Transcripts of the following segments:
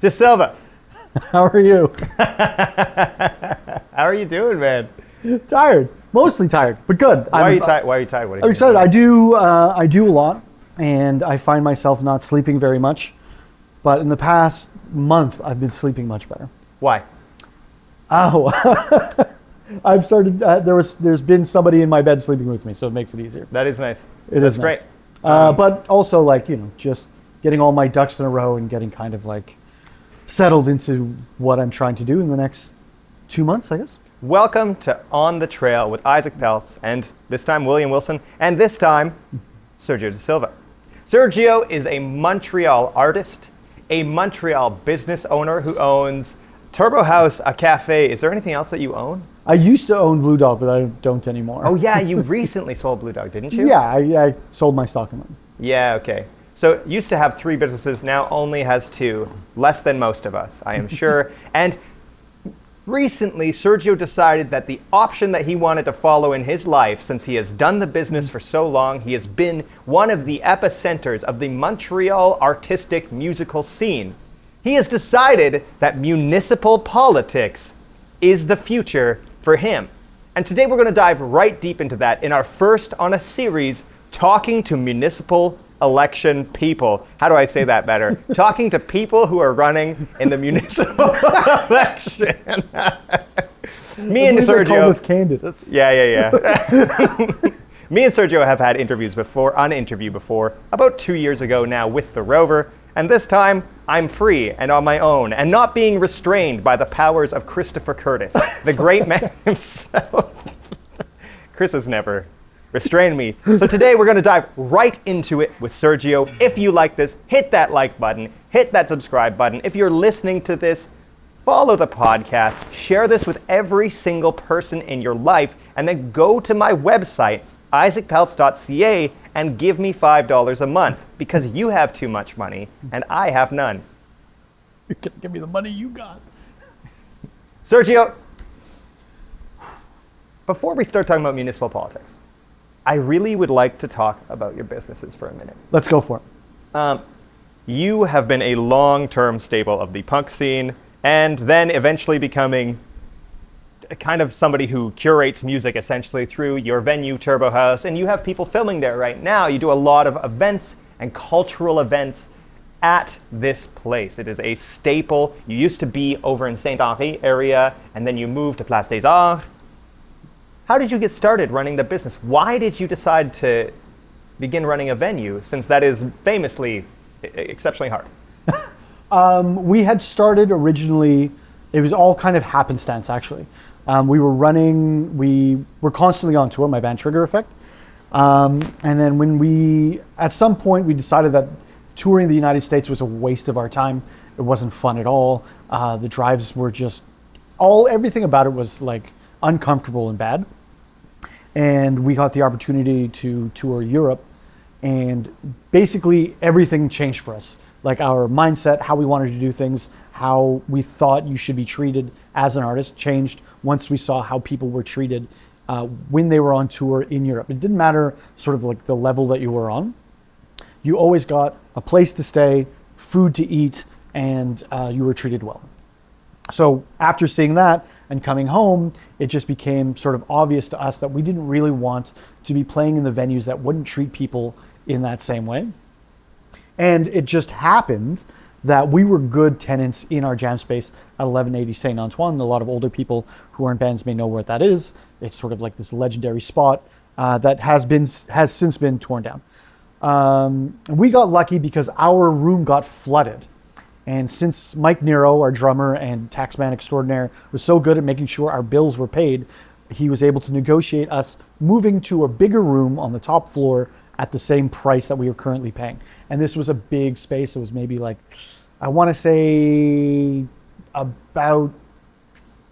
De Silva. How are you? How are you doing, man? Tired. Mostly tired, but good. Why are you tired? What are you I'm excited. I do a lot, and I find myself not sleeping very much. But in the past month, I've been sleeping much better. Why? Oh, I've started. There's been somebody in my bed sleeping with me, so it makes it easier. That is nice. That's great. Nice. But also, just getting all my ducks in a row and getting kind of settled into what I'm trying to do in the next 2 months, I guess. Welcome to On the Trail with Isaac Peltz, and this time William Wilson, and this time Sergio de Silva. Sergio is a Montreal artist, a Montreal business owner who owns Turbo House, a cafe. Is there anything else that you own? I used to own Blue Dog, but I don't anymore. Oh yeah, you recently sold Blue Dog, didn't you? Yeah, I sold my stock in them. Yeah, okay. So used to have 3 businesses, now only has 2. Less than most of us, I am sure. And recently, Sergio decided that the option that he wanted to follow in his life, since he has done the business for so long, he has been one of the epicenters of the Montreal artistic musical scene. He has decided that municipal politics is the future for him. And today we're going to dive right deep into that in our first on a series, Talking to Municipal Election People. How do I say that better? Talking to people who are running in the municipal election. Me and Sergio. Call us candidates. Yeah. Me and Sergio have had interviews before, an interview before, about 2 years ago now with the Rover. And this time, I'm free and on my own and not being restrained by the powers of Christopher Curtis, the great man himself. Chris has never restrained me. So today we're going to dive right into it with Sergio. If you like this, hit that like button, hit that subscribe button. If you're listening to this, follow the podcast, share this with every single person in your life, and then go to my website, isaacpeltz.ca, and give me $5 a month because you have too much money and I have none. You can give me the money you got. Sergio, before we start talking about municipal politics, I really would like to talk about your businesses for a minute. Let's go for it. You have been a long-term staple of the punk scene and then eventually becoming kind of somebody who curates music essentially through your venue, Turbo House, and you have people filming there right now. You do a lot of events and cultural events at this place. It is a staple. You used to be over in Saint-Henri area, and then you moved to Place des Arts. How did you get started running the business? Why did you decide to begin running a venue, since that is famously exceptionally hard? We had started originally, it was all kind of happenstance actually. We were constantly on tour, my band Trigger Effect. And then at some point we decided that touring the United States was a waste of our time. It wasn't fun at all. The drives were just, everything about it was uncomfortable and bad. And we got the opportunity to tour Europe, and basically everything changed for us. Our mindset, how we wanted to do things, how we thought you should be treated as an artist changed once we saw how people were treated when they were on tour in Europe. It didn't matter sort of the level that you were on. You always got a place to stay, food to eat, and you were treated well. So after seeing that and coming home, it just became sort of obvious to us that we didn't really want to be playing in the venues that wouldn't treat people in that same way. And it just happened that we were good tenants in our jam space at 1180 Saint Antoine. A lot of older people who are in bands may know where that is. It's sort of like this legendary spot that has since been torn down. We got lucky because our room got flooded. And since Mike Nero, our drummer and taxman extraordinaire, was so good at making sure our bills were paid, he was able to negotiate us moving to a bigger room on the top floor at the same price that we were currently paying. And this was a big space. It was maybe I want to say about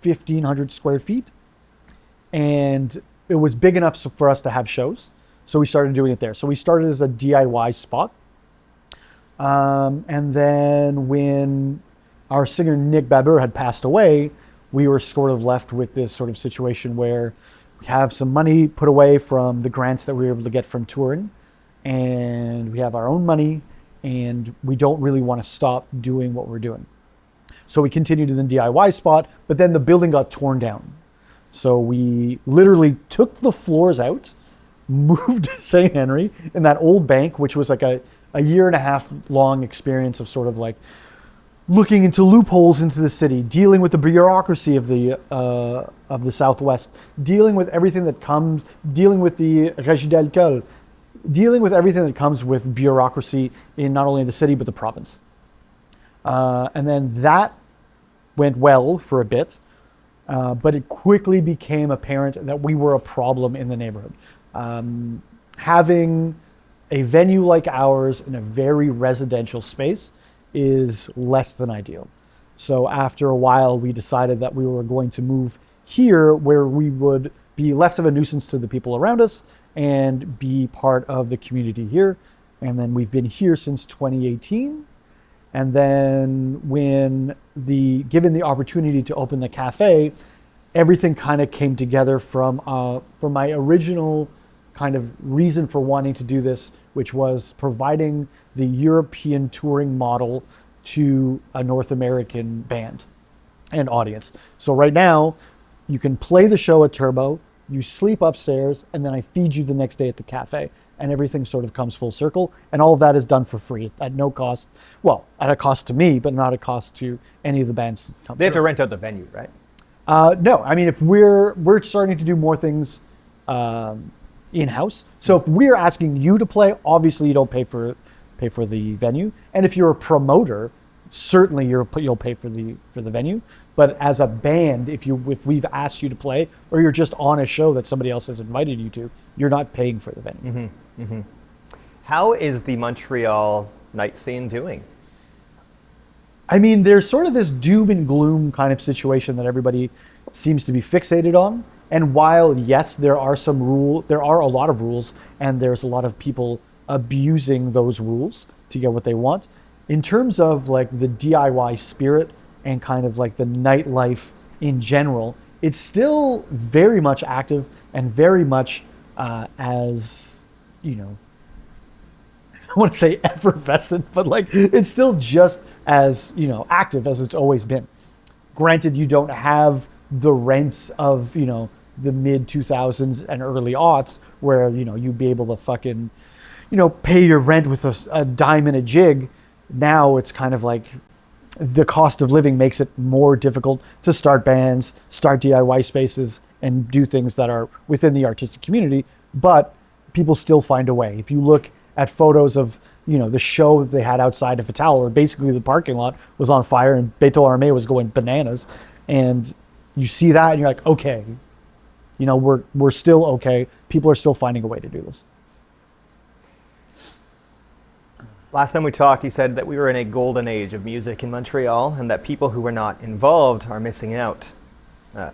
1,500 square feet. And it was big enough for us to have shows. So we started doing it there. So we started as a DIY spot. And then when our singer Nick Babur had passed away, we were sort of left with this sort of situation where we have some money put away from the grants that we were able to get from touring, and we have our own money, and we don't really want to stop doing what we're doing. So we continued in the DIY spot, but then the building got torn down. So we literally took the floors out, moved to St. Henry in that old bank, which was like a year and a half long experience of sort of like looking into loopholes into the city, dealing with the bureaucracy of the Southwest, dealing with everything that comes, dealing with the Régie d'Alcool, dealing with everything that comes with bureaucracy in not only the city but the province. And then that went well for a bit, but it quickly became apparent that we were a problem in the neighborhood. Having a venue like ours in a very residential space is less than ideal. So after a while, we decided that we were going to move here where we would be less of a nuisance to the people around us and be part of the community here. And then we've been here since 2018. And then when given the opportunity to open the cafe, everything kind of came together from my original kind of reason for wanting to do this, which was providing the European touring model to a North American band and audience. So right now, you can play the show at Turbo, you sleep upstairs, and then I feed you the next day at the cafe. And everything sort of comes full circle. And all of that is done for free at no cost. Well, at a cost to me, but not a cost to any of the bands. They have to rent out the venue, right? No, I mean, if we're starting to do more things in-house. So if we're asking you to play, obviously you don't pay for the venue. And if you're a promoter, certainly you'll pay for the venue. But as a band, if we've asked you to play, or you're just on a show that somebody else has invited you to, you're not paying for the venue. Mm-hmm. Mm-hmm. How is the Montreal night scene doing? I mean, there's sort of this doom and gloom kind of situation that everybody seems to be fixated on. And while, yes, there are a lot of rules, and there's a lot of people abusing those rules to get what they want. In terms of like the DIY spirit and kind of like the nightlife in general, it's still very much active and very much as, I don't want to say effervescent, but like it's still just as, active as it's always been. Granted, you don't have the rents of, the mid 2000s and early aughts where, you'd be able to fucking, pay your rent with a dime and a jig. Now it's kind of like the cost of living makes it more difficult to start bands, start DIY spaces, and do things that are within the artistic community, but people still find a way. If you look at photos of, the show that they had outside of Vital, where basically the parking lot was on fire and Beto Armé was going bananas, and you see that and you're like, okay, we're still okay. People are still finding a way to do this. Last time we talked, you said that we were in a golden age of music in Montreal and that people who were not involved are missing out. Do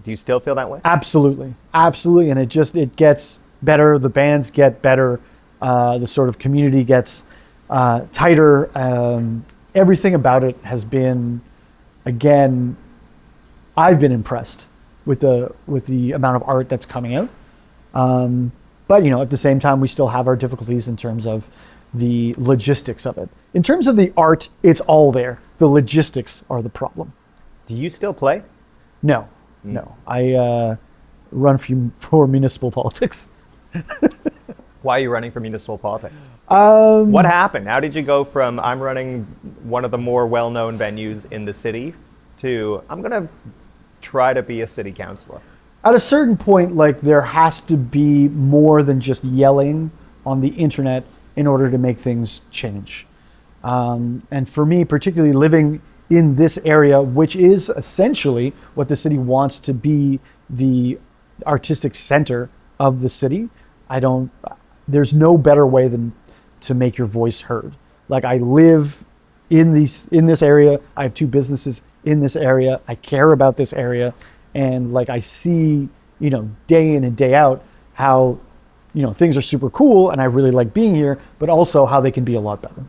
you still feel that way? Absolutely. Absolutely. And it gets better. The bands get better. The sort of community gets tighter. Everything about it has been, again, I've been impressed with the amount of art that's coming out. But, at the same time, we still have our difficulties in terms of the logistics of it. In terms of the art, it's all there. The logistics are the problem. Do you still play? No. I run for municipal politics. Why are you running for municipal politics? What happened? How did you go from I'm running one of the more well-known venues in the city to I'm going to try to be a city councillor? At a certain point, there has to be more than just yelling on the internet in order to make things change. And for me, particularly living in this area, which is essentially what the city wants to be the artistic center of the city, there's no better way than to make your voice heard. I live in this area. I have 2 businesses in this area. I care about this area. And I see, day in and day out how, things are super cool and I really like being here, but also how they can be a lot better.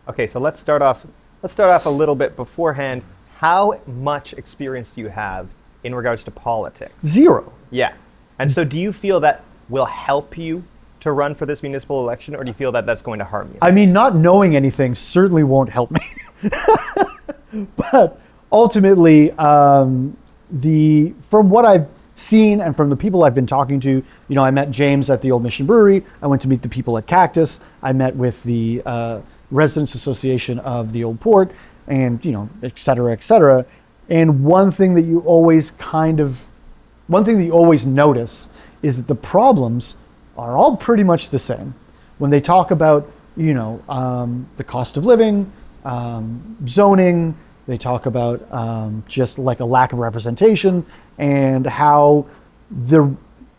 Okay, so let's start off a little bit beforehand. How much experience do you have in regards to politics? 0. Yeah. And so do you feel that will help you to run for this municipal election, or do you feel that that's going to harm you? I mean, not knowing anything certainly won't help me. But ultimately, from what I've seen and from the people I've been talking to, I met James at the Old Mission Brewery. I went to meet the people at Cactus. I met with the Residents Association of the Old Port, and et cetera, et cetera. And one thing that you always notice is that the problems are all pretty much the same. When they talk about, the cost of living, zoning, they talk about just like a lack of representation, and how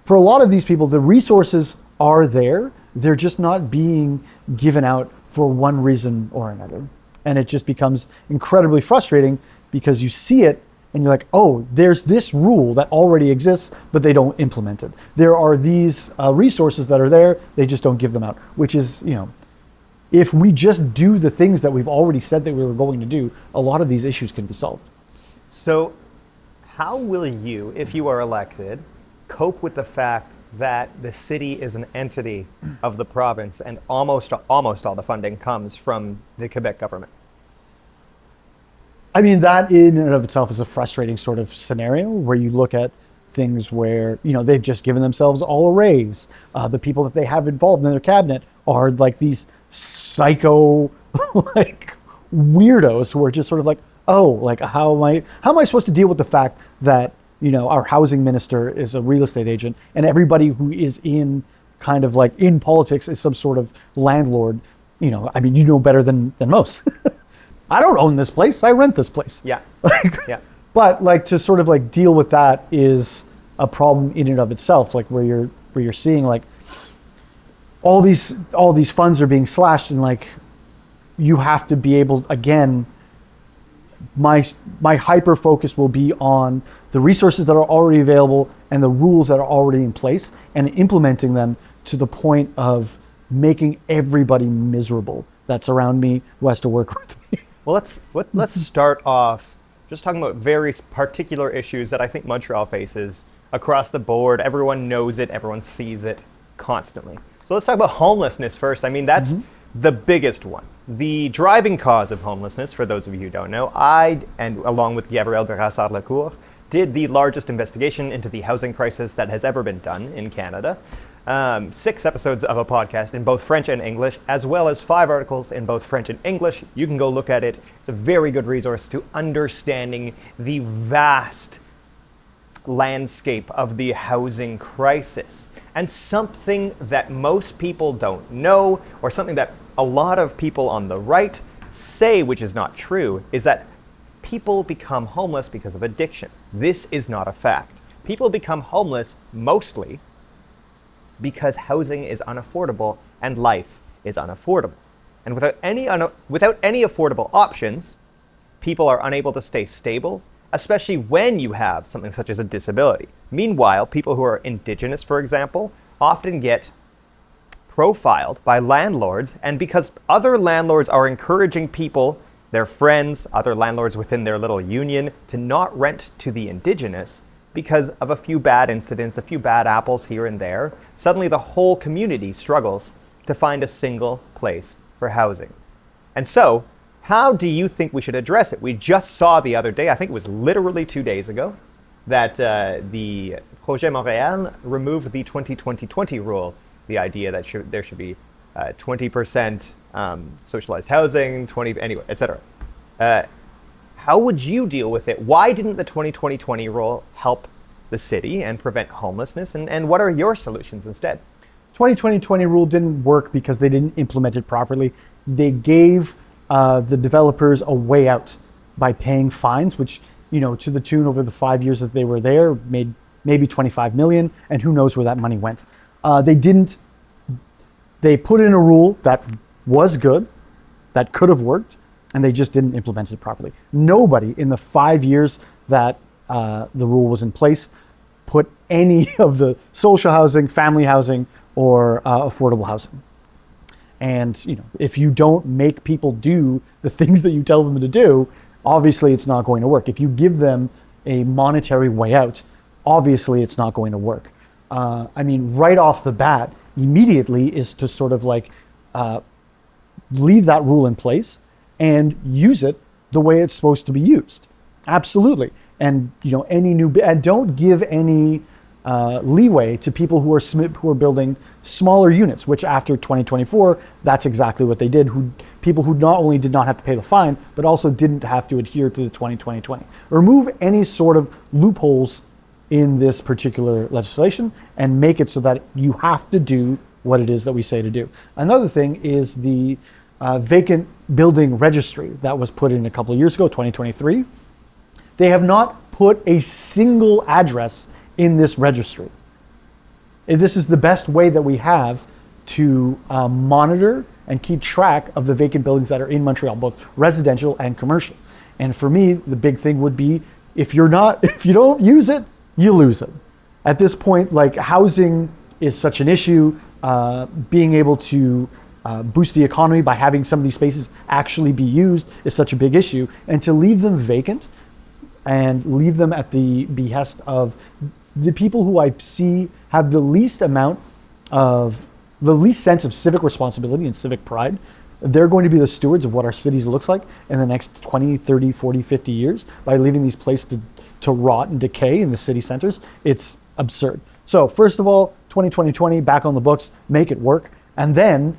for a lot of these people, the resources are there. They're just not being given out for one reason or another. And it just becomes incredibly frustrating because you see it and you're like, oh, there's this rule that already exists, but they don't implement it. There are these resources that are there, they just don't give them out, which is, if we just do the things that we've already said that we were going to do, a lot of these issues can be solved. So how will you, if you are elected, cope with the fact that the city is an entity of the province and almost all the funding comes from the Quebec government? I mean, that in and of itself is a frustrating sort of scenario where you look at things where, they've just given themselves all a raise. The people that they have involved in their cabinet are like these psycho like weirdos who are just sort of like, oh, like how am I supposed to deal with the fact that, our housing minister is a real estate agent and everybody who is in kind of like in politics is some sort of landlord. I mean, better than most. I don't own this place. I rent this place. Yeah. Yeah. But like to sort of like deal with that is a problem in and of itself. Like where you're seeing like all these funds are being slashed, and like you have to be able, again, my hyper focus will be on the resources that are already available and the rules that are already in place and implementing them to the point of making everybody miserable that's around me who has to work with me. Well, let's start off just talking about very particular issues that I think Montreal faces across the board. Everyone knows it, everyone sees it constantly. So let's talk about homelessness first. I mean, that's the biggest one. The driving cause of homelessness, for those of you who don't know, and along with Gabriel Brassard-Lacour, did the largest investigation into the housing crisis that has ever been done in Canada. 6 episodes of a podcast in both French and English, as well as 5 articles in both French and English. You can go look at it. It's a very good resource to understanding the vast landscape of the housing crisis. And something that most people don't know, or something that a lot of people on the right say, which is not true, is that people become homeless because of addiction. This is not a fact. People become homeless mostly because housing is unaffordable and life is unaffordable. And without any affordable options, people are unable to stay stable, especially when you have something such as a disability. Meanwhile, people who are Indigenous, for example, often get profiled by landlords, and because other landlords are encouraging people, their friends, other landlords within their little union, to not rent to the Indigenous because of a few bad incidents, a few bad apples here and there, suddenly the whole community struggles to find a single place for housing. And so, how do you think we should address it? We just saw the other day, I think it was literally 2 days ago, that the Projet Montréal removed the 20-20-20 rule, the idea that there should be 20% socialized housing, anyway, etc. How would you deal with it? Why didn't the 20-20-20 rule help the city and prevent homelessness? And what are your solutions instead? 20-20-20 rule didn't work because they didn't implement it properly. They gave the developers a way out by paying fines, which, to the tune over the 5 years that they were there, made maybe 25 million, and who knows where that money went. They put in a rule that was good, that could have worked, and they just didn't implement it properly. Nobody in the 5 years that the rule was in place put any of the social housing, family housing, or affordable housing. And if you don't make people do the things that you tell them to do, obviously it's not going to work. If you give them a monetary way out, obviously it's not going to work. Right off the bat, immediately is to sort of like leave that rule in place and use it the way it's supposed to be used. Absolutely. And and don't give any leeway to people who are building smaller units, which after 2024, that's exactly what they did. People who not only did not have to pay the fine, but also didn't have to adhere to the 2020. Remove any sort of loopholes in this particular legislation and make it so that you have to do what it is that we say to do. Another thing is the vacant building registry that was put in a couple of years ago, 2023. They have not put a single address in this registry. This is the best way that we have to monitor and keep track of the vacant buildings that are in Montreal, both residential and commercial. And for me, the big thing would be if you don't use it, you lose it. At this point, like, housing is such an issue. Being able to boost the economy by having some of these spaces actually be used is such a big issue. And to leave them vacant and leave them at the behest of the people who I see have the least sense of civic responsibility and civic pride, they're going to be the stewards of what our cities looks like in the next 20, 30, 40, 50 years by leaving these places to rot and decay in the city centers. It's absurd. So first of all, 2020 back on the books, make it work, and then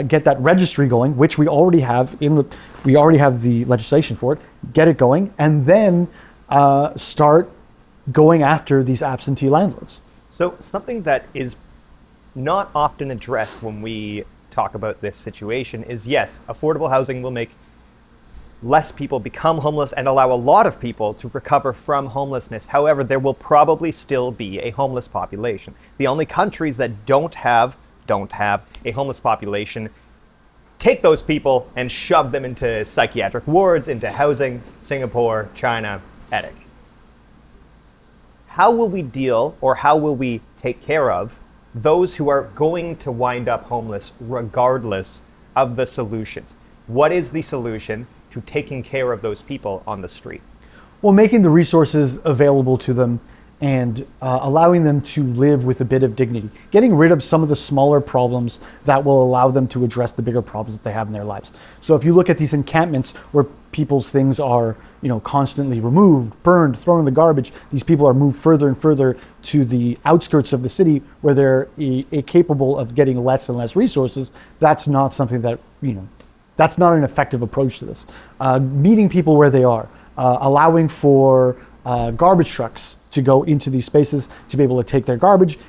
get that registry going, which we already have we already have the legislation for it. Get it going, and then start going after these absentee landlords. So something that is not often addressed when we talk about this situation is, yes, affordable housing will make less people become homeless and allow a lot of people to recover from homelessness. However, there will probably still be a homeless population. The only countries that don't have a homeless population take those people and shove them into psychiatric wards, into housing. Singapore, China, etc. How will we deal, or how will we take care of those who are going to wind up homeless regardless of the solutions? What is the solution to taking care of those people on the street? Well, making the resources available to them and allowing them to live with a bit of dignity. Getting rid of some of the smaller problems that will allow them to address the bigger problems that they have in their lives. So if you look at these encampments where people's things are, constantly removed, burned, thrown in the garbage, these people are moved further and further to the outskirts of the city where they're capable of getting less and less resources. That's not something that, that's not an effective approach to this. Meeting people where they are, allowing for garbage trucks to go into these spaces to be able to take their garbage.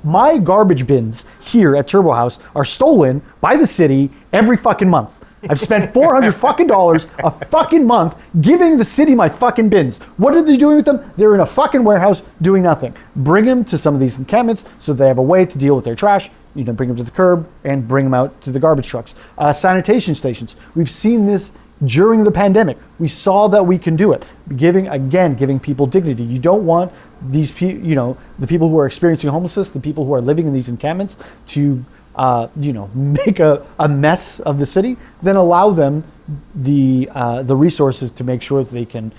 My garbage bins here at Turbo House are stolen by the city every fucking month. I've spent $400 fucking a fucking month giving the city my fucking bins. What are they doing with them? They're in a fucking warehouse doing nothing. Bring them to some of these encampments so they have a way to deal with their trash. Bring them to the curb and bring them out to the garbage trucks. Sanitation stations. We've seen this during the pandemic. We saw that we can do it. Giving people dignity. You don't want these people, the people who are experiencing homelessness, the people who are living in these encampments to make a mess of the city. Then allow them the resources to make sure that they can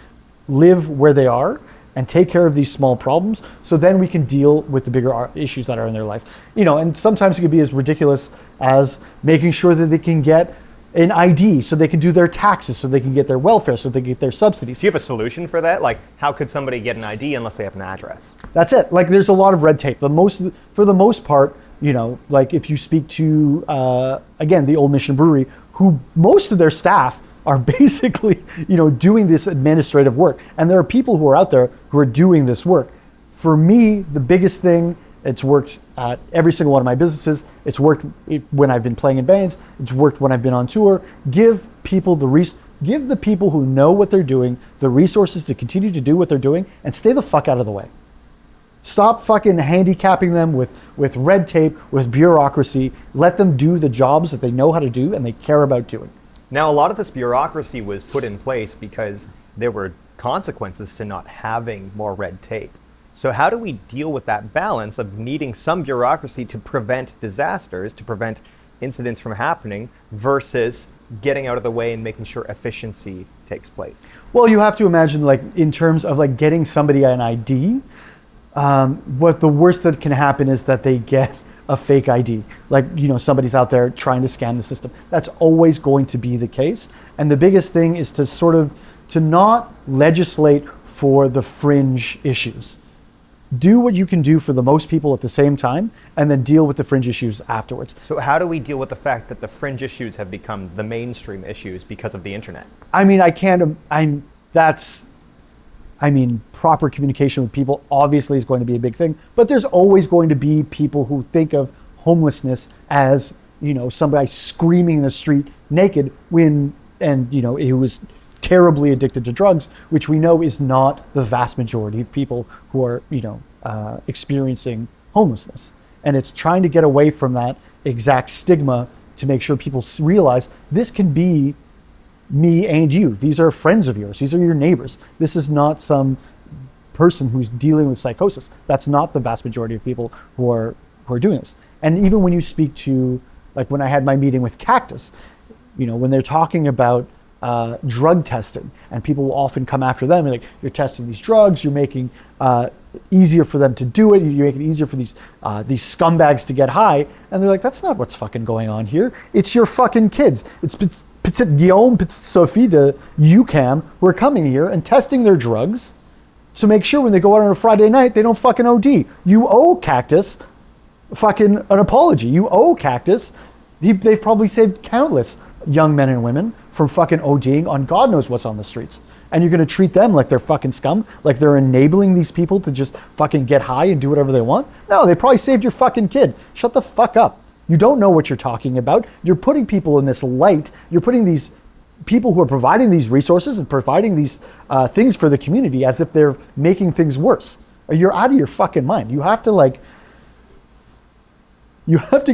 live where they are and take care of these small problems, so then we can deal with the bigger issues that are in their life. And sometimes it could be as ridiculous as making sure that they can get an ID so they can do their taxes, so they can get their welfare, so they can get their subsidies. Do you have a solution for that? Like, how could somebody get an ID unless they have an address? That's it. Like, there's a lot of red tape. For the most part, like if you speak to, again, the Old Mission Brewery, who most of their staff are basically, doing this administrative work. And there are people who are out there who are doing this work. For me, the biggest thing, it's worked at every single one of my businesses. It's worked when I've been playing in bands. It's worked when I've been on tour. Give the people who know what they're doing the resources to continue to do what they're doing and stay the fuck out of the way. Stop fucking handicapping them with red tape, with bureaucracy. Let them do the jobs that they know how to do and they care about doing. Now, a lot of this bureaucracy was put in place because there were consequences to not having more red tape. So how do we deal with that balance of needing some bureaucracy to prevent disasters, to prevent incidents from happening, versus getting out of the way and making sure efficiency takes place? Well, you have to imagine, like, in terms of like getting somebody an ID, what the worst that can happen is that they get a fake ID. Like, somebody's out there trying to scam the system. That's always going to be the case. And the biggest thing is to not legislate for the fringe issues. Do what you can do for the most people at the same time, and then deal with the fringe issues afterwards. So how do we deal with the fact that the fringe issues have become the mainstream issues because of the internet? Proper communication with people obviously is going to be a big thing, but there's always going to be people who think of homelessness as, somebody screaming in the street naked he was terribly addicted to drugs, which we know is not the vast majority of people who are, experiencing homelessness. And it's trying to get away from that exact stigma to make sure people realize this can be me and you. These are friends of yours. These are your neighbors. This is not some person who's dealing with psychosis. That's not the vast majority of people who are doing this. And even when you speak to, like when I had my meeting with Cactus, when they're talking about drug testing, and people will often come after them and like, you're testing these drugs, you're making easier for them to do it, you make it easier for these scumbags to get high, and they're like, that's not what's fucking going on here. It's your fucking kids. It's Petit Guillaume, Petit Sophie de UCAM who are coming here and testing their drugs to make sure when they go out on a Friday night they don't fucking OD. You owe Cactus fucking an apology. You owe Cactus. They've probably saved countless young men and women from fucking ODing on God knows what's on the streets. And you're going to treat them like they're fucking scum, like they're enabling these people to just fucking get high and do whatever they want? No, they probably saved your fucking kid. Shut the fuck up. You don't know what you're talking about. You're putting people in this light. You're putting these people who are providing these resources and providing these things for the community as if they're making things worse. You're out of your fucking mind. You have to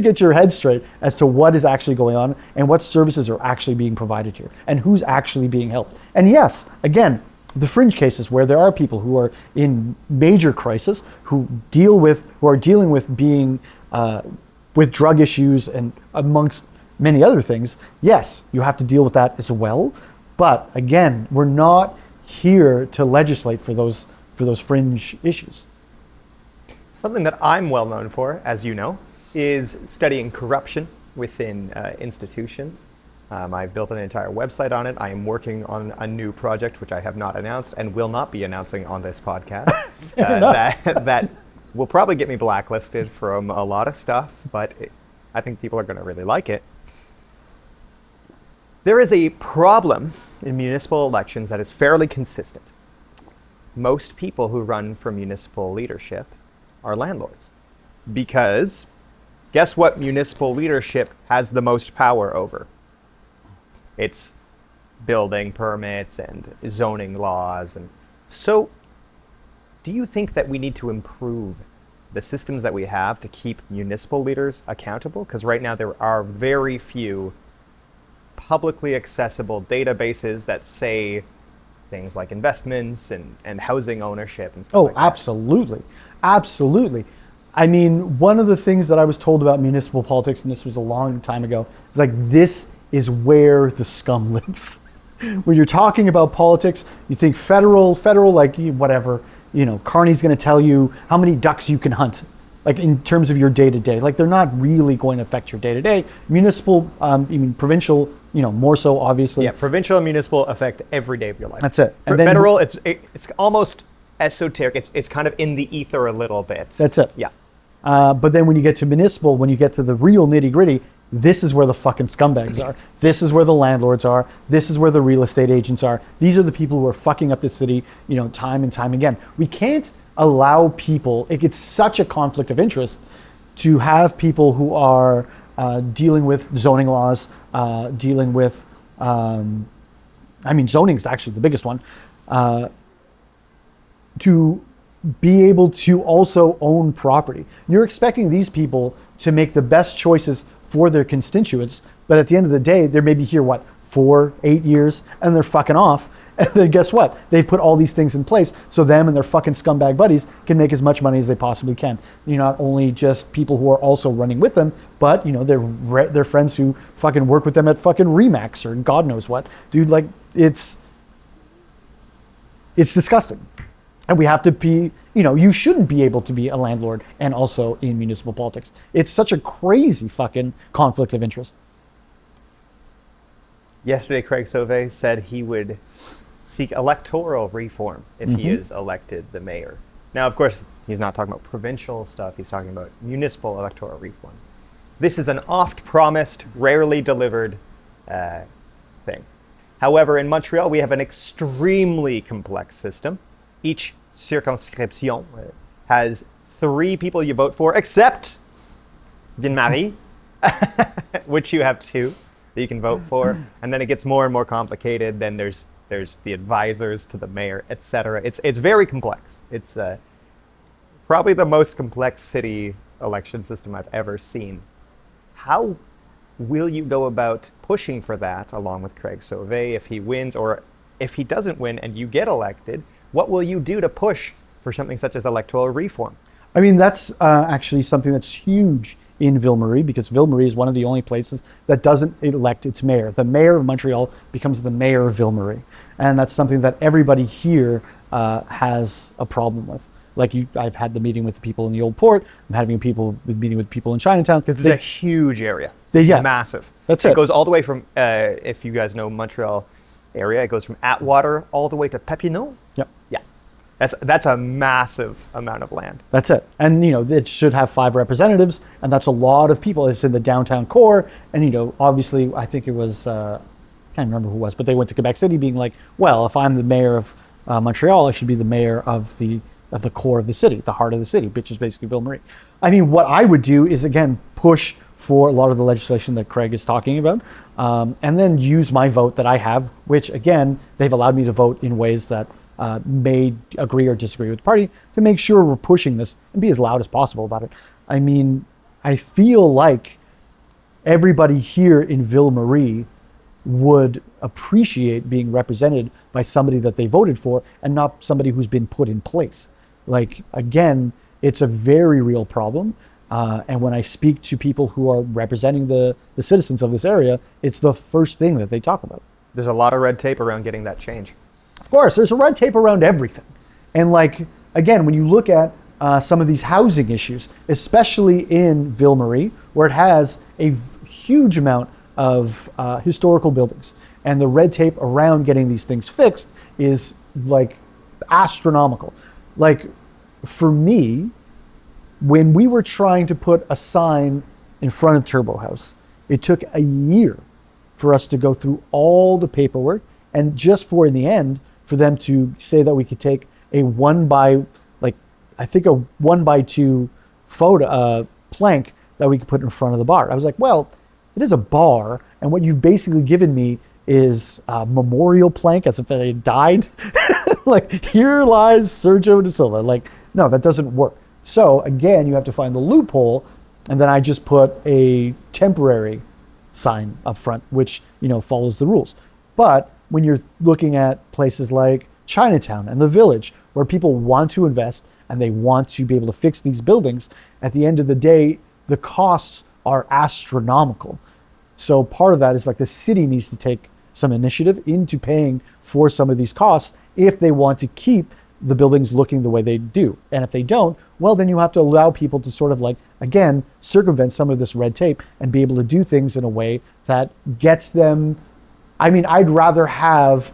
get your head straight as to what is actually going on and what services are actually being provided here and who's actually being helped. And yes, again, the fringe cases where there are people who are in major crisis, who are dealing with being with drug issues and amongst many other things, yes, you have to deal with that as well. But again, we're not here to legislate for those fringe issues. Something that I'm well known for, as you know, is studying corruption within institutions. I've built an entire website on it. I am working on a new project, which I have not announced and will not be announcing on this podcast. That will probably get me blacklisted from a lot of stuff, but I think people are going to really like it. There is a problem in municipal elections that is fairly consistent. Most people who run for municipal leadership are landlords. Because guess what municipal leadership has the most power over? It's building permits and zoning laws. And so do you think that we need to improve the systems that we have to keep municipal leaders accountable? Because right now there are very few publicly accessible databases that say things like investments and housing ownership and stuff like that. Absolutely. Absolutely. I mean, one of the things that I was told about municipal politics, and this was a long time ago, is like, this is where the scum lives. When you're talking about politics, you think federal, like whatever, Carney's going to tell you how many ducks you can hunt, like in terms of your day-to-day. Like, they're not really going to affect your day-to-day. Municipal, provincial, more so, obviously. Yeah, provincial and municipal affect every day of your life. That's it. And federal, it's almost esoteric. It's kind of in the ether a little bit. That's it. Yeah. But then when you get to municipal, when you get to the real nitty-gritty, this is where the fucking scumbags are. This is where the landlords are. This is where the real estate agents are. These are the people who are fucking up the city, time and time again. We can't allow people, it's such a conflict of interest to have people who are dealing with zoning laws, dealing with, zoning is actually the biggest one, to be able to also own property. You're expecting these people to make the best choices for their constituents, but at the end of the day, they may be here, 4-8 years, and they're fucking off. And then guess what? They've put all these things in place so them and their fucking scumbag buddies can make as much money as they possibly can. Not only just people who are also running with them, but their friends who fucking work with them at fucking Remax or God knows what. Dude, it's disgusting. And we have to be, you shouldn't be able to be a landlord and also in municipal politics. It's such a crazy fucking conflict of interest. Yesterday, Craig Sauvé said he would seek electoral reform if he is elected the mayor. Now, of course, he's not talking about provincial stuff. He's talking about municipal electoral reform. This is an oft-promised, rarely delivered thing. However, in Montreal, we have an extremely complex system. Each circonscription has 3 people you vote for, except Ville Marie, which you have 2 that you can vote for. And then it gets more and more complicated. Then there's the advisors to the mayor, etc. It's very complex. It's probably the most complex city election system I've ever seen. How will you go about pushing for that along with Craig Sauvé if he wins, or if he doesn't win and you get elected? What will you do to push for something such as electoral reform? I mean, that's actually something that's huge in Ville Marie, because Ville Marie is one of the only places that doesn't elect its mayor. The mayor of Montreal becomes the mayor of Ville Marie. And that's something that everybody here has a problem with. Like I've had the meeting with the people in the Old Port. I'm having a meeting with people in Chinatown. This is a huge area. It's massive. That's it. It goes all the way from, if you guys know Montreal area, it goes from Atwater all the way to Papineau. Yep. Yeah. That's a massive amount of land. That's it. And, it should have 5 representatives, and that's a lot of people. It's in the downtown core. And, obviously, I think it was, I can't remember who it was, but they went to Quebec City being like, well, if I'm the mayor of Montreal, I should be the mayor of the core of the city, the heart of the city, which is basically Ville Marie. I mean, what I would do is, again, push for a lot of the legislation that Craig is talking about, and then use my vote that I have, which, again, they've allowed me to vote in ways that may agree or disagree with the party, to make sure we're pushing this and be as loud as possible about it. I mean, I feel like everybody here in Ville Marie would appreciate being represented by somebody that they voted for and not somebody who's been put in place. Like, again, it's a very real problem. And when I speak to people who are representing the citizens of this area, it's the first thing that they talk about. There's a lot of red tape around getting that change. Of course, there's a red tape around everything. And again, when you look at some of these housing issues, especially in Ville Marie, where it has a huge amount of historical buildings, and the red tape around getting these things fixed is astronomical. For me, when we were trying to put a sign in front of Turbo House, it took a year for us to go through all the paperwork, and just in the end, for them to say that we could take a 1x2 photo plank that we could put in front of the bar. I was like, well, it is a bar, and what you've basically given me is a memorial plank as if they died. Here lies Sergio de Silva. No, that doesn't work. So again, you have to find the loophole, and then I just put a temporary sign up front, which follows the rules. But when you're looking at places like Chinatown and the Village, where people want to invest and they want to be able to fix these buildings, at the end of the day, the costs are astronomical. So part of that is the city needs to take some initiative into paying for some of these costs if they want to keep the buildings looking the way they do. And if they don't, well, then you have to allow people to sort of again, circumvent some of this red tape and be able to do things in a way that gets them. I mean, I'd rather have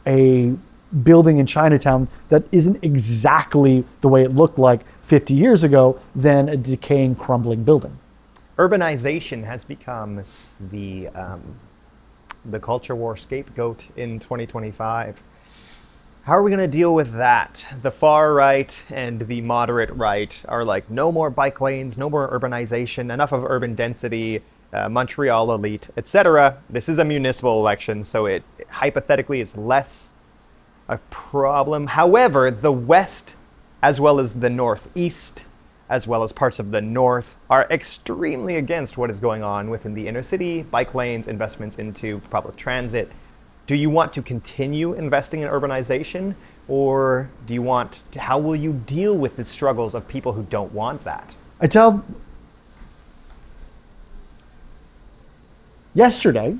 a building in Chinatown that isn't exactly the way it looked like 50 years ago than a decaying, crumbling building. Urbanization has become the culture war scapegoat in 2025. How are we going to deal with that? The far right and the moderate right are no more bike lanes, no more urbanization, enough of urban density, Montreal elite, etc. This is a municipal election, so it hypothetically is less a problem. However, the West, as well as the Northeast, as well as parts of the North, are extremely against what is going on within the inner city, bike lanes, investments into public transit. Do you want to continue investing in urbanization, or how will you deal with the struggles of people who don't want that? Yesterday,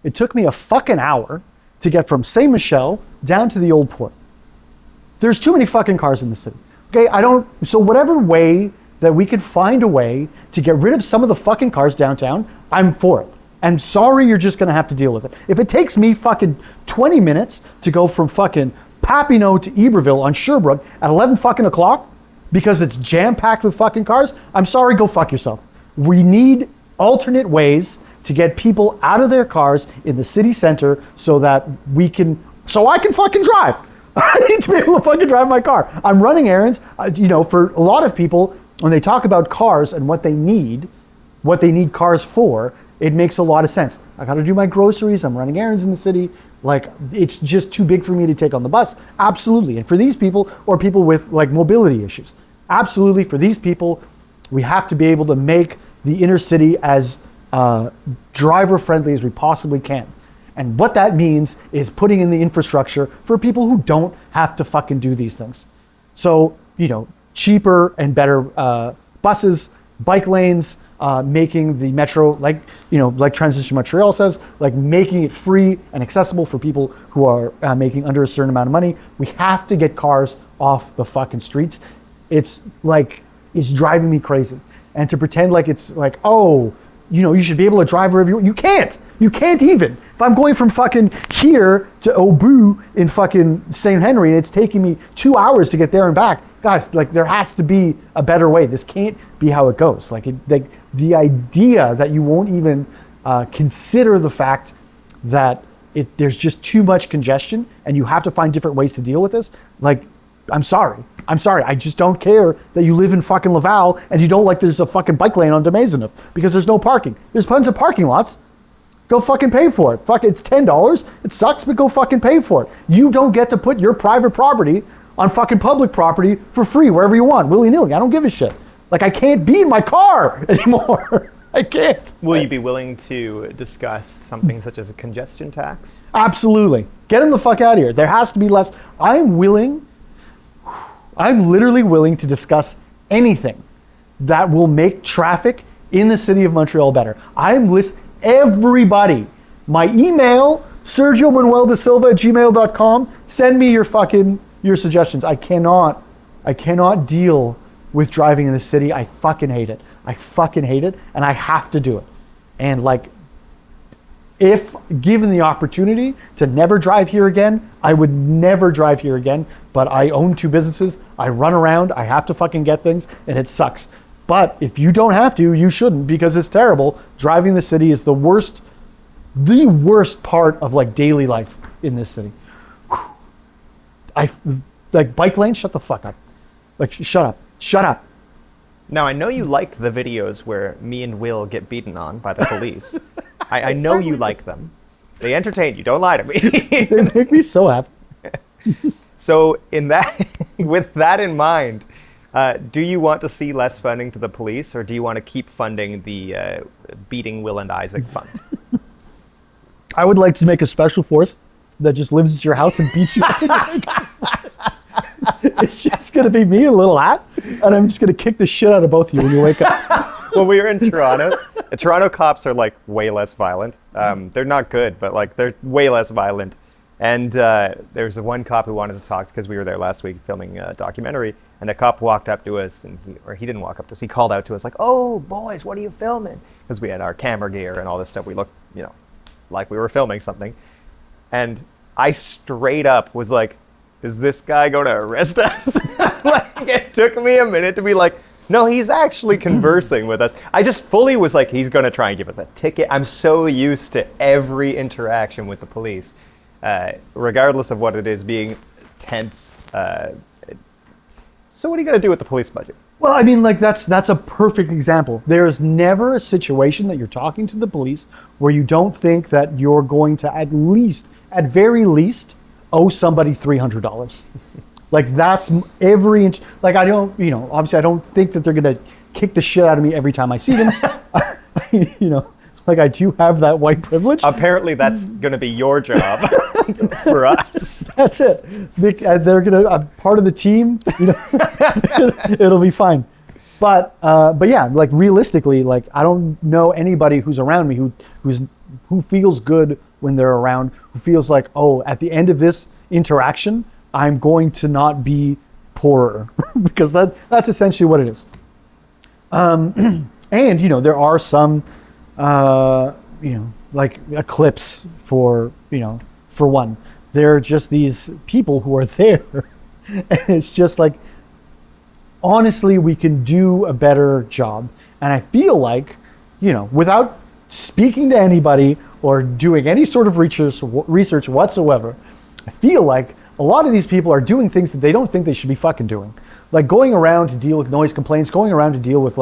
it took me a fucking hour to get from Saint Michel down to the Old Port. There's too many fucking cars in the city. Okay, so whatever way that we could find a way to get rid of some of the fucking cars downtown, I'm for it. And sorry, you're just gonna have to deal with it. If it takes me fucking 20 minutes to go from fucking Papineau to Iberville on Sherbrooke at 11 fucking o'clock because it's jam-packed with fucking cars, I'm sorry, go fuck yourself. We need alternate ways to get people out of their cars in the city center so I can fucking drive. I need to be able to fucking drive my car. I'm running errands. For a lot of people, when they talk about cars and what they need cars for, it makes a lot of sense. I got to do my groceries. I'm running errands in the city. Like, it's just too big for me to take on the bus. Absolutely. And for these people, or people with like mobility issues, absolutely, for these people, we have to be able to make the inner city as driver friendly as we possibly can. And what that means is putting in the infrastructure for people who don't have to fucking do these things. So, cheaper and better buses, bike lanes, making the metro, like Transition Montreal says, like making it free and accessible for people who are making under a certain amount of money. We have to get cars off the fucking streets. It's driving me crazy. And to pretend like it's like, you should be able to drive wherever you want. You can't. You can't even. If I'm going from fucking here to Obu in fucking St. Henry and it's taking me 2 hours to get there and back, guys, like there has to be a better way. This can't be how it goes. The idea that you won't even consider the fact that there's just too much congestion and you have to find different ways to deal with this. I'm sorry. I just don't care that you live in fucking Laval and you don't like there's a fucking bike lane on de Maisonneuve because there's no parking. There's tons of parking lots. Go fucking pay for it. Fuck, it's $10. It sucks, but go fucking pay for it. You don't get to put your private property on fucking public property for free wherever you want, willy-nilly. I don't give a shit. I can't be in my car anymore. I can't. Will you be willing to discuss something such as a congestion tax? Absolutely. Get them the fuck out of here. There has to be less. I'm literally willing to discuss anything that will make traffic in the city of Montreal better. Everybody, my email, sergiomanueldesilva@gmail.com. Send me your suggestions. I cannot deal with driving in the city. I fucking hate it. And I have to do it. And if given the opportunity to never drive here again, I would never drive here again. But I own 2 businesses. I run around. I have to fucking get things, and it sucks. But if you don't have to, you shouldn't, because it's terrible. Driving the city is the worst part of daily life in this city. Bike lanes, shut the fuck up. Shut up. Now, I know you like the videos where me and Will get beaten on by the police. I know you like them. They entertain you. Don't lie to me. They make me so happy. So with that in mind, do you want to see less funding to the police, or do you want to keep funding the Beating Will and Isaac Fund? I would like to make a special force that just lives at your house and beats you up. It's just going to be me and Little Hat, and I'm just going to kick the shit out of both of you when you wake up. When we were in Toronto, the Toronto cops are way less violent. They're not good, but they're way less violent. And there's one cop who wanted to talk because we were there last week filming a documentary, and the cop walked up to us, he didn't walk up to us. He called out to us "Oh, boys, what are you filming?" Because we had our camera gear and all this stuff. We looked, like we were filming something. And I straight up was like, "Is this guy going to arrest us?" It took me a minute to be like, no, he's actually conversing with us. I just fully was like, he's going to try and give us a ticket. I'm so used to every interaction with the police, regardless of what it is, being tense. So what are you going to do with the police budget? Well, I mean, that's a perfect example. There's never a situation that you're talking to the police where you don't think that you're going to at very least, owe somebody $300. That's every inch. I don't, obviously I don't think that they're going to kick the shit out of me every time I see them. I do have that white privilege. Apparently that's going to be your job for us. That's it. They're going to, I'm part of the team, it'll be fine. But yeah, realistically, I don't know anybody who's around me who feels good when they're around, who feels at the end of this interaction, I'm going to not be poorer because that's essentially what it is. And there are some like eclipse for one. They're just these people who are there, and it's just like, honestly, we can do a better job. And I feel like, without speaking to anybody or doing any sort of research whatsoever, I feel like a lot of these people are doing things that they don't think they should be fucking doing. Like going around to deal with noise complaints, going around to deal with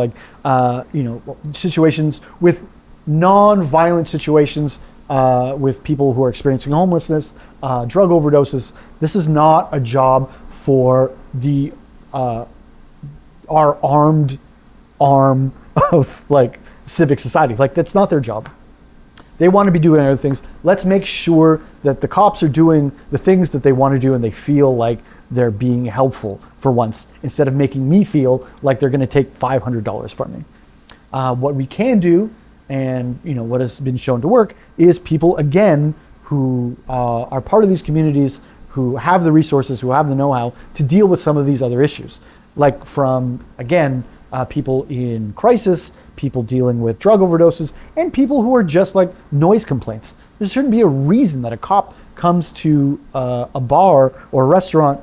situations with non-violent situations with people who are experiencing homelessness, drug overdoses. This is not a job for our armed arm of like civic society. Like that's not their job. They want to be doing other things. Let's make sure that the cops are doing the things that they want to do and they feel like they're being helpful for once, instead of making me feel like they're going to take $500 from me. What we can do, and what has been shown to work, is people again who are part of these communities, who have the resources, who have the know-how to deal with some of these other issues, like from again people in crisis, people dealing with drug overdoses, and people who are just like noise complaints. There shouldn't be a reason that a cop comes to a bar or a restaurant,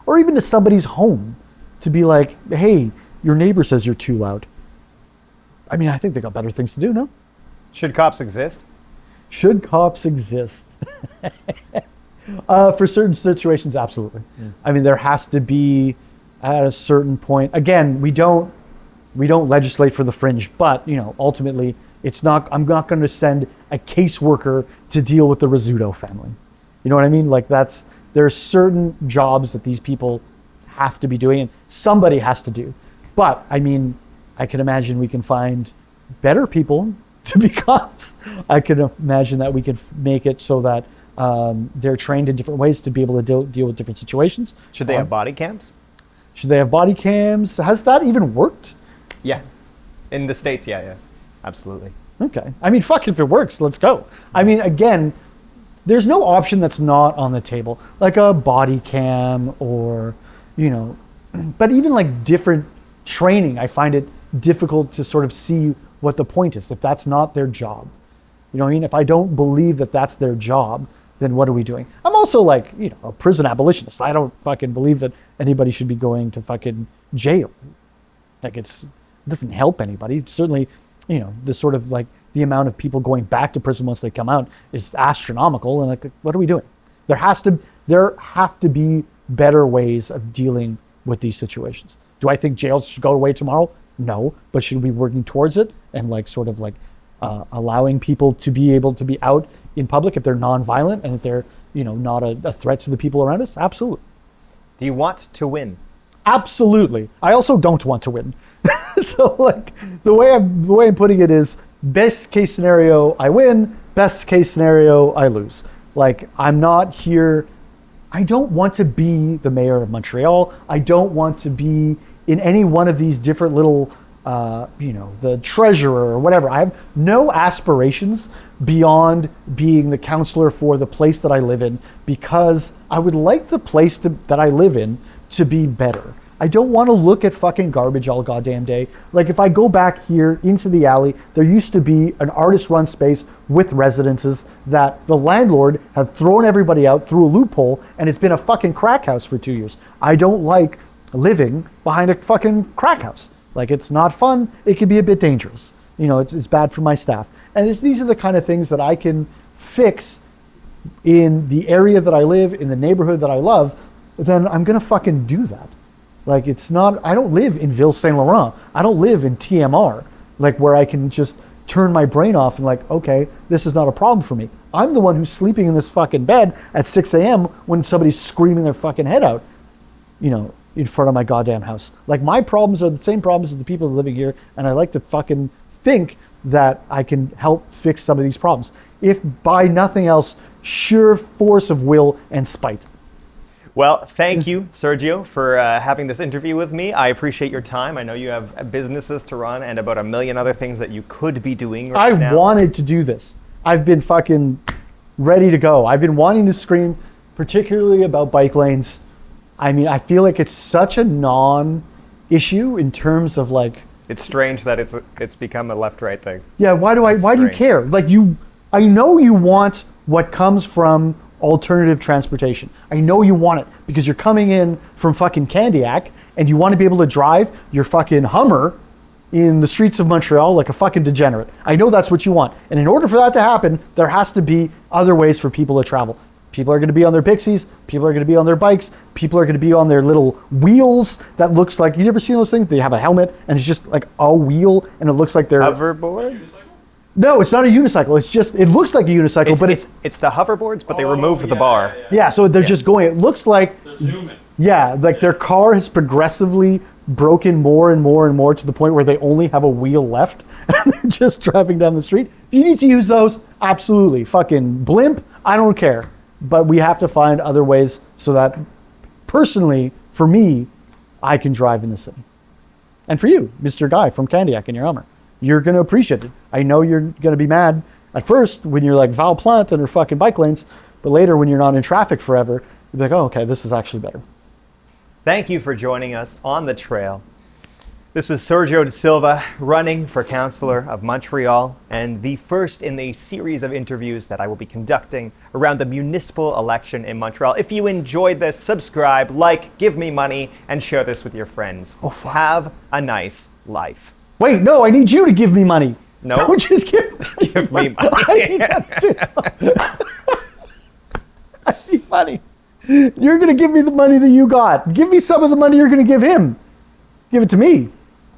or even to somebody's home, to be like, hey, your neighbor says you're too loud. I mean, I think they got better things to do, no? Should cops exist? Should cops exist? For certain situations, absolutely. Yeah. I mean, there has to be, at a certain point, again, we don't legislate for the fringe, but ultimately I'm not going to send a caseworker to deal with the Rizzuto family. You know what I mean? Like there are certain jobs that these people have to be doing and somebody has to do. But I mean, I can imagine we can find better people to be cops. I could imagine that we could make it so that they're trained in different ways to be able to deal with different situations. Should they have body cams? Should they have body cams? Has that even worked? Yeah. In the States, yeah. Absolutely. Okay. I mean, fuck, if it works, let's go. I mean, again, there's no option that's not on the table. Like a body cam or, but even like different training, I find it difficult to sort of see what the point is if that's not their job. You know what I mean? If I don't believe that that's their job, then what are we doing? I'm also like, a prison abolitionist. I don't fucking believe that anybody should be going to fucking jail. Like it doesn't help anybody. Certainly, the sort of like the amount of people going back to prison once they come out is astronomical. And like, what are we doing? There have to be better ways of dealing with these situations. Do I think jails should go away tomorrow? No, but should we be working towards it and like sort of like allowing people to be able to be out in public if they're non-violent and if they're not a threat to the people around us? Absolutely. Do you want to win? Absolutely. I also don't want to win. So like the way I'm putting it is, best case scenario I win, best case scenario I lose. Like I'm not here. I don't want to be the mayor of Montreal. I don't want to be in any one of these different little, the treasurer or whatever. I have no aspirations beyond being the counselor for the place that I live in, because I would like the place that I live in to be better. I don't want to look at fucking garbage all goddamn day. Like if I go back here into the alley, there used to be an artist-run space with residences that the landlord had thrown everybody out through a loophole, and it's been a fucking crack house for 2 years. I don't like living behind a fucking crack house. Like it's not fun. It can be a bit dangerous. It's bad for my staff. And these are the kind of things that I can fix in the area that I live, in the neighborhood that I love. Then I'm gonna fucking do that. Like it's not, I don't live in Ville Saint Laurent. I don't live in TMR, like where I can just turn my brain off and like, okay, this is not a problem for me. I'm the one who's sleeping in this fucking bed at 6 a.m. when somebody's screaming their fucking head out, in front of my goddamn house. Like my problems are the same problems as the people living here, and I like to fucking think that I can help fix some of these problems. If by nothing else, sheer force of will and spite. Well, thank you, Sergio, for having this interview with me. I appreciate your time. I know you have businesses to run and about a million other things that you could be doing right now. I wanted to do this. I've been fucking ready to go. I've been wanting to scream particularly about bike lanes. I mean, I feel like it's such a non-issue in terms of like. It's strange that it's become a left-right thing. Yeah, why do you care? Like I know you want what comes from alternative transportation. I know you want it because you're coming in from fucking Candiac and you want to be able to drive your fucking Hummer in the streets of Montreal like a fucking degenerate. I know that's what you want. And in order for that to happen, there has to be other ways for people to travel. People are going to be on their pixies. People are going to be on their bikes. People are going to be on their little wheels that looks like, you never seen those things? They have a helmet and it's just like a wheel and it looks like they're... Hoverboards? No, it's not a unicycle. It's just, it looks like a unicycle, but it's the hoverboards, but they removed the bar. Yeah, so they're just going, it looks like... They're zooming. Yeah, like their car has progressively broken more and more and more to the point where they only have a wheel left and they're just driving down the street. If you need to use those, absolutely. Fucking blimp, I don't care. But we have to find other ways so that personally, for me, I can drive in the city. And for you, Mr. Guy from Candiac in your Hummer, you're going to appreciate it. I know you're going to be mad at first when you're like Valerie Plante and her fucking bike lanes, but later when you're not in traffic forever, you'll be like, oh, okay, this is actually better. Thank you for joining us on the trail. This was Sergio de Silva running for councillor of Montreal and the first in the series of interviews that I will be conducting around the municipal election in Montreal. If you enjoyed this, subscribe, like, give me money, and share this with your friends. Oh, fuck. Have a nice life. Wait, no, I need you to give me money. No. Don't just give me money. I need that too. I need money. You're going to give me the money that you got. Give me some of the money you're going to give him. Give it to me.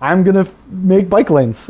I'm going to make bike lanes.